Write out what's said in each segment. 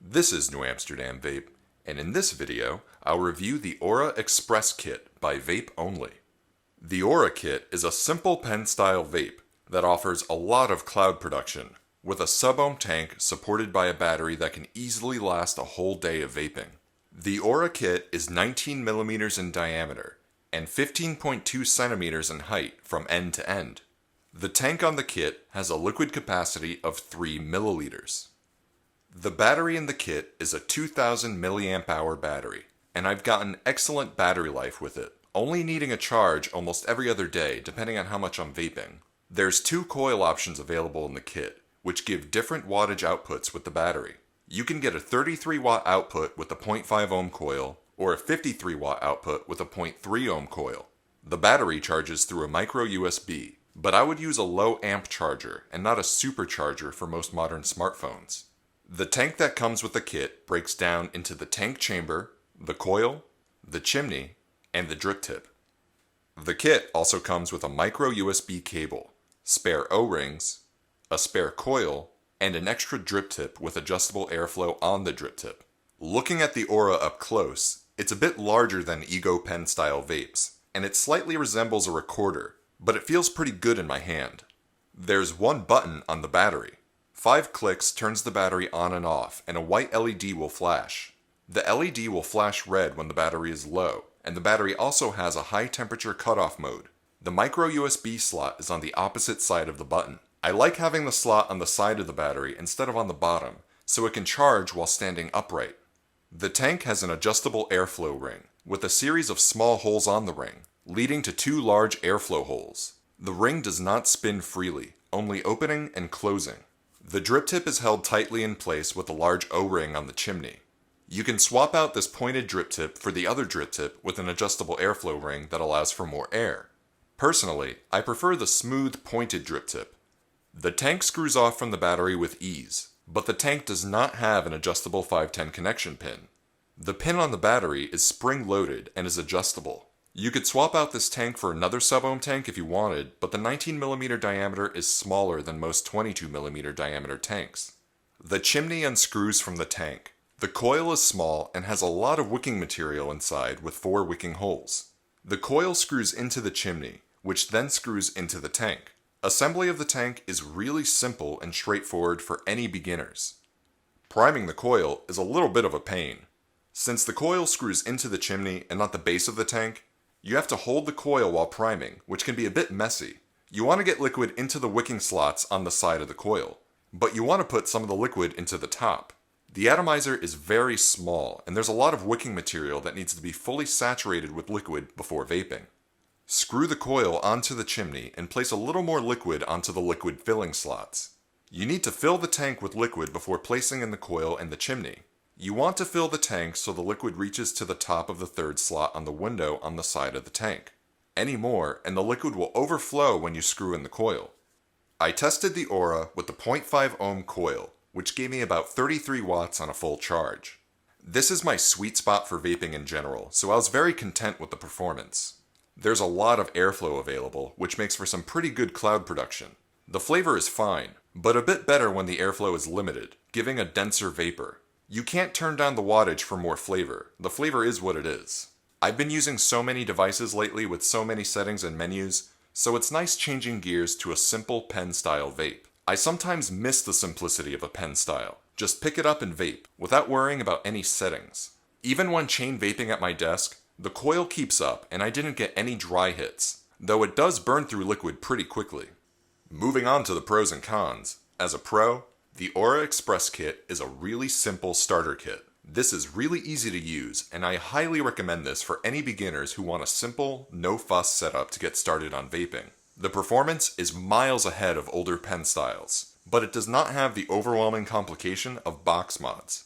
This is New Amsterdam Vape, and in this video, I'll review the Aura Express Kit by VapeOnly. The Aura Kit is a simple pen-style vape that offers a lot of cloud production, with a sub-ohm tank supported by a battery that can easily last a whole day of vaping. The Aura Kit is 19 millimeters in diameter and 15.2 centimeters in height from end to end. The tank on the kit has a liquid capacity of 3 milliliters. The battery in the kit is a 2000 milliamp hour battery, and I've gotten excellent battery life with it, only needing a charge almost every other day depending on how much I'm vaping. There's 2 coil options available in the kit, which give different wattage outputs with the battery. You can get a 33 watt output with a 0.5 ohm coil, or a 53 watt output with a 0.3 ohm coil. The battery charges through a micro USB, but I would use a low amp charger and not a supercharger for most modern smartphones. The tank that comes with the kit breaks down into the tank chamber, the coil, the chimney, and the drip tip. The kit also comes with a micro USB cable, spare O-rings, a spare coil, and an extra drip tip with adjustable airflow on the drip tip. Looking at the Aura up close, it's a bit larger than Ego pen style vapes, and it slightly resembles a recorder, but it feels pretty good in my hand. There's one button on the battery. 5 clicks turns the battery on and off, and a white LED will flash. The LED will flash red when the battery is low, and the battery also has a high temperature cutoff mode. The micro USB slot is on the opposite side of the button. I like having the slot on the side of the battery instead of on the bottom, so it can charge while standing upright. The tank has an adjustable airflow ring, with a series of small holes on the ring, leading to 2 large airflow holes. The ring does not spin freely, only opening and closing. The drip tip is held tightly in place with a large O-ring on the chimney. You can swap out this pointed drip tip for the other drip tip with an adjustable airflow ring that allows for more air. Personally, I prefer the smooth pointed drip tip. The tank screws off from the battery with ease, but the tank does not have an adjustable 510 connection pin. The pin on the battery is spring-loaded and is adjustable. You could swap out this tank for another sub-ohm tank if you wanted, but the 19mm diameter is smaller than most 22mm diameter tanks. The chimney unscrews from the tank. The coil is small and has a lot of wicking material inside with 4 wicking holes. The coil screws into the chimney, which then screws into the tank. Assembly of the tank is really simple and straightforward for any beginners. Priming the coil is a little bit of a pain. Since the coil screws into the chimney and not the base of the tank, you have to hold the coil while priming, which can be a bit messy. You want to get liquid into the wicking slots on the side of the coil, but you want to put some of the liquid into the top. The atomizer is very small, and there's a lot of wicking material that needs to be fully saturated with liquid before vaping. Screw the coil onto the chimney and place a little more liquid onto the liquid filling slots. You need to fill the tank with liquid before placing in the coil and the chimney. You want to fill the tank so the liquid reaches to the top of the 3rd slot on the window on the side of the tank. Any more, and the liquid will overflow when you screw in the coil. I tested the Aura with the 0.5 ohm coil, which gave me about 33 watts on a full charge. This is my sweet spot for vaping in general, so I was very content with the performance. There's a lot of airflow available, which makes for some pretty good cloud production. The flavor is fine, but a bit better when the airflow is limited, giving a denser vapor. You can't turn down the wattage for more flavor. The flavor is what it is. I've been using so many devices lately with so many settings and menus, so it's nice changing gears to a simple pen-style vape. I sometimes miss the simplicity of a pen style. Just pick it up and vape, without worrying about any settings. Even when chain vaping at my desk, the coil keeps up and I didn't get any dry hits, though it does burn through liquid pretty quickly. Moving on to the pros and cons. As a pro, the Aura Express Kit is a really simple starter kit. This is really easy to use, and I highly recommend this for any beginners who want a simple, no-fuss setup to get started on vaping. The performance is miles ahead of older pen styles, but it does not have the overwhelming complication of box mods.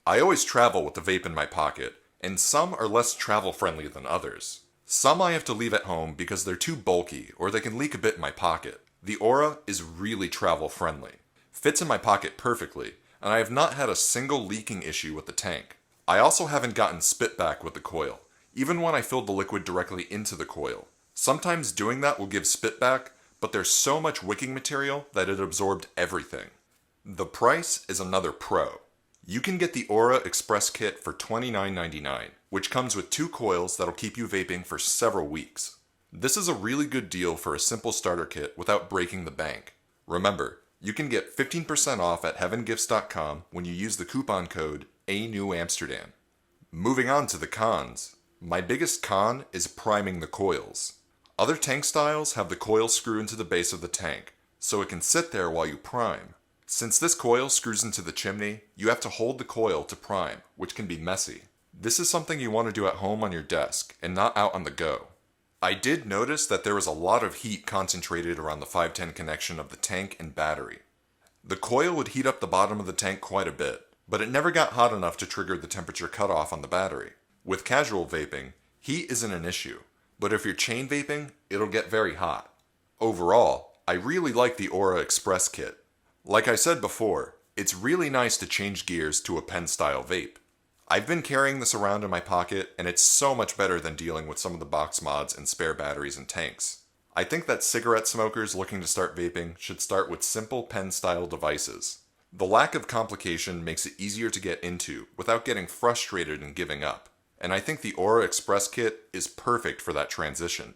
I always travel with the vape in my pocket, and some are less travel-friendly than others. Some I have to leave at home because they're too bulky or they can leak a bit in my pocket. The Aura is really travel-friendly. Fits in my pocket perfectly, and I have not had a single leaking issue with the tank. I also haven't gotten spit back with the coil, even when I filled the liquid directly into the coil. Sometimes doing that will give spit back, but there's so much wicking material that it absorbed everything. The price is another pro. You can get the Aura Express Kit for $29.99, which comes with 2 coils that'll keep you vaping for several weeks. This is a really good deal for a simple starter kit without breaking the bank. Remember, you can get 15% off at heavengifts.com when you use the coupon code ANEWAMSTERDAM. Moving on to the cons. My biggest con is priming the coils. Other tank styles have the coil screw into the base of the tank, so it can sit there while you prime. Since this coil screws into the chimney, you have to hold the coil to prime, which can be messy. This is something you want to do at home on your desk, and not out on the go. I did notice that there was a lot of heat concentrated around the 510 connection of the tank and battery. The coil would heat up the bottom of the tank quite a bit, but it never got hot enough to trigger the temperature cutoff on the battery. With casual vaping, heat isn't an issue, but if you're chain vaping, it'll get very hot. Overall, I really like the Aura Express Kit. Like I said before, it's really nice to change gears to a pen-style vape. I've been carrying this around in my pocket, and it's so much better than dealing with some of the box mods and spare batteries and tanks. I think that cigarette smokers looking to start vaping should start with simple pen-style devices. The lack of complication makes it easier to get into without getting frustrated and giving up, and I think the Aura Express Kit is perfect for that transition.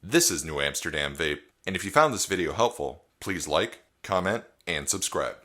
This is New Amsterdam Vape, and if you found this video helpful, please like, comment, and subscribe.